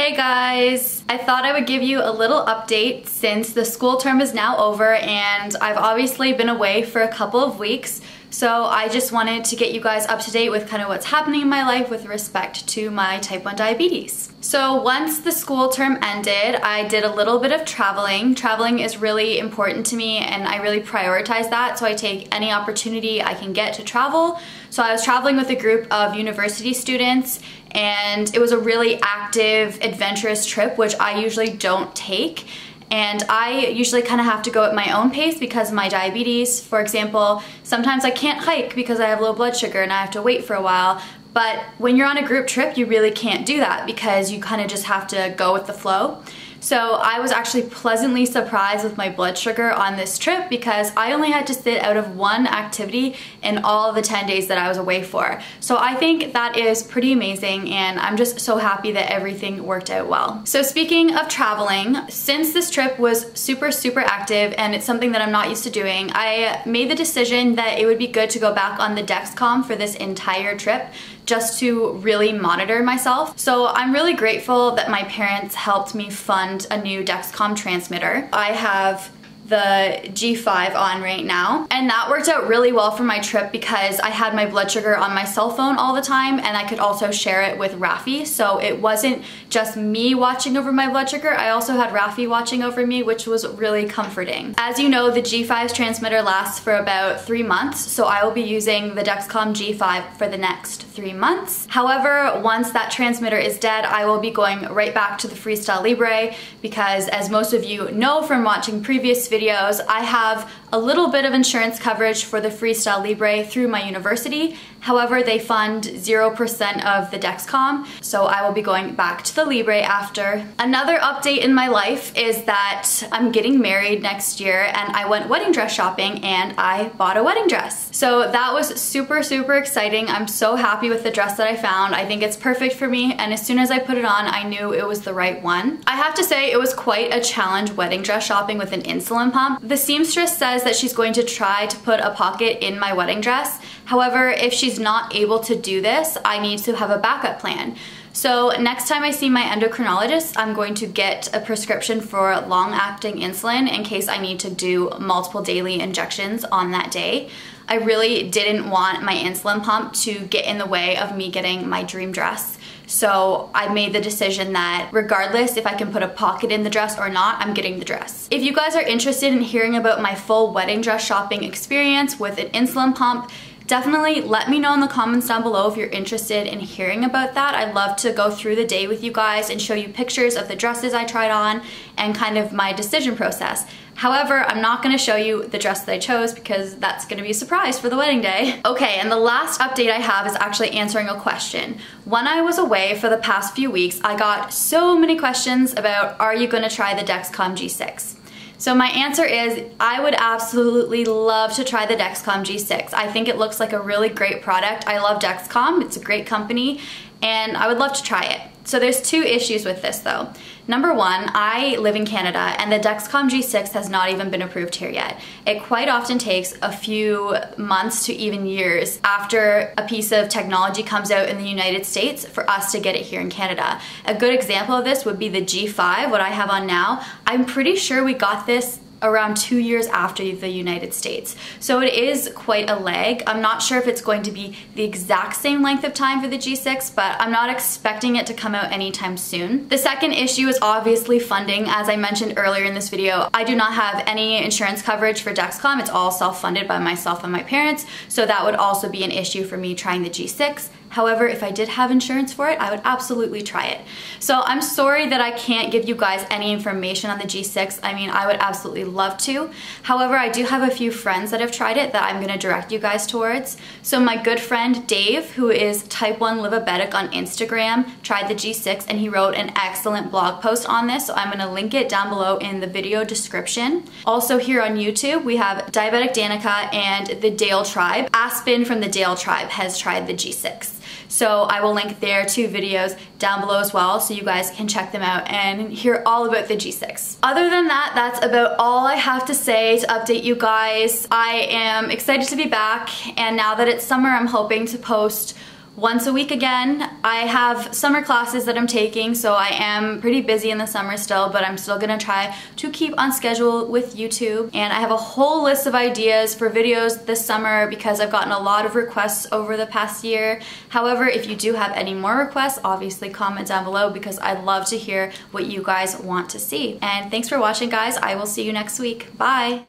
Hey guys! I thought I would give you a little update since the school term is now over and I've obviously been away for a couple of weeks. So I just wanted to get you guys up to date with kind of what's happening in my life with respect to my type 1 diabetes. So once the school term ended, I did a little bit of traveling. Traveling is really important to me and I really prioritize that, so I take any opportunity I can get to travel. So I was traveling with a group of university students and it was a really active, adventurous trip, which I usually don't take. And I usually kind of have to go at my own pace because of my diabetes. For example, sometimes I can't hike because I have low blood sugar and I have to wait for a while. But when you're on a group trip, you really can't do that because you kind of just have to go with the flow. So I was actually pleasantly surprised with my blood sugar on this trip because I only had to sit out of one activity in all of the 10 days that I was away for. So I think that is pretty amazing and I'm just so happy that everything worked out well. So speaking of traveling, since this trip was super active and it's something that I'm not used to doing, I made the decision that it would be good to go back on the Dexcom for this entire trip just to really monitor myself. So I'm really grateful that my parents helped me fund a new Dexcom transmitter. I have the G5 on right now, and that worked out really well for my trip because I had my blood sugar on my cell phone all the time and I could also share it with Rafi, so it wasn't just me watching over my blood sugar, I also had Rafi watching over me, which was really comforting. As you know, the G5's transmitter lasts for about 3 months, so I will be using the Dexcom G5 for the next 3 months. However, once that transmitter is dead, I will be going right back to the Freestyle Libre because, as most of you know from watching previous videos, I have a little bit of insurance coverage for the Freestyle Libre through my university. However, they fund 0% of the Dexcom, so I will be going back to the Libre after. Another update in my life is that I'm getting married next year and I went wedding dress shopping and I bought a wedding dress. So that was super exciting. I'm so happy with the dress that I found. I think it's perfect for me, and as soon as I put it on, I knew it was the right one. I have to say it was quite a challenge wedding dress shopping with an insulin pump. The seamstress says that she's going to try to put a pocket in my wedding dress. However, if she's not able to do this, I need to have a backup plan. So next time I see my endocrinologist, I'm going to get a prescription for long-acting insulin in case I need to do multiple daily injections on that day. I really didn't want my insulin pump to get in the way of me getting my dream dress. So I made the decision that regardless if I can put a pocket in the dress or not, I'm getting the dress. If you guys are interested in hearing about my full wedding dress shopping experience with an insulin pump, definitely let me know in the comments down below if you're interested in hearing about that. I'd love to go through the day with you guys and show you pictures of the dresses I tried on and kind of my decision process. However, I'm not going to show you the dress that I chose because that's going to be a surprise for the wedding day. Okay, and the last update I have is actually answering a question. When I was away for the past few weeks, I got so many questions about, are you going to try the Dexcom G6? So my answer is, I would absolutely love to try the Dexcom G6. I think it looks like a really great product. I love Dexcom, it's a great company, and I would love to try it. So there's two issues with this though. Number one, I live in Canada and the Dexcom G6 has not even been approved here yet. It quite often takes a few months to even years after a piece of technology comes out in the United States for us to get it here in Canada. A good example of this would be the G5, what I have on now. I'm pretty sure we got this around 2 years after the United States. So it is quite a lag. I'm not sure if it's going to be the exact same length of time for the G6, but I'm not expecting it to come out anytime soon. The second issue is obviously funding. As I mentioned earlier in this video, I do not have any insurance coverage for Dexcom. It's all self-funded by myself and my parents, so that would also be an issue for me trying the G6. However, if I did have insurance for it, I would absolutely try it. So I'm sorry that I can't give you guys any information on the G6. I mean, I would absolutely love to. However, I do have a few friends that have tried it that I'm gonna direct you guys towards. So my good friend Dave, who is type 1 livabetic on Instagram, tried the G6 and he wrote an excellent blog post on this. So I'm gonna link it down below in the video description. Also here on YouTube, we have Diabetic Danica and the Dale Tribe. Aspen from the Dale Tribe has tried the G6. So I will link their two videos down below as well so you guys can check them out and hear all about the G6. Other than that, that's about all I have to say to update you guys. I am excited to be back, and now that it's summer, I'm hoping to post once a week again. I have summer classes that I'm taking, so I am pretty busy in the summer still, but I'm still gonna try to keep on schedule with YouTube. And I have a whole list of ideas for videos this summer because I've gotten a lot of requests over the past year. However, if you do have any more requests, obviously comment down below because I'd love to hear what you guys want to see. And thanks for watching, guys. I will see you next week. Bye!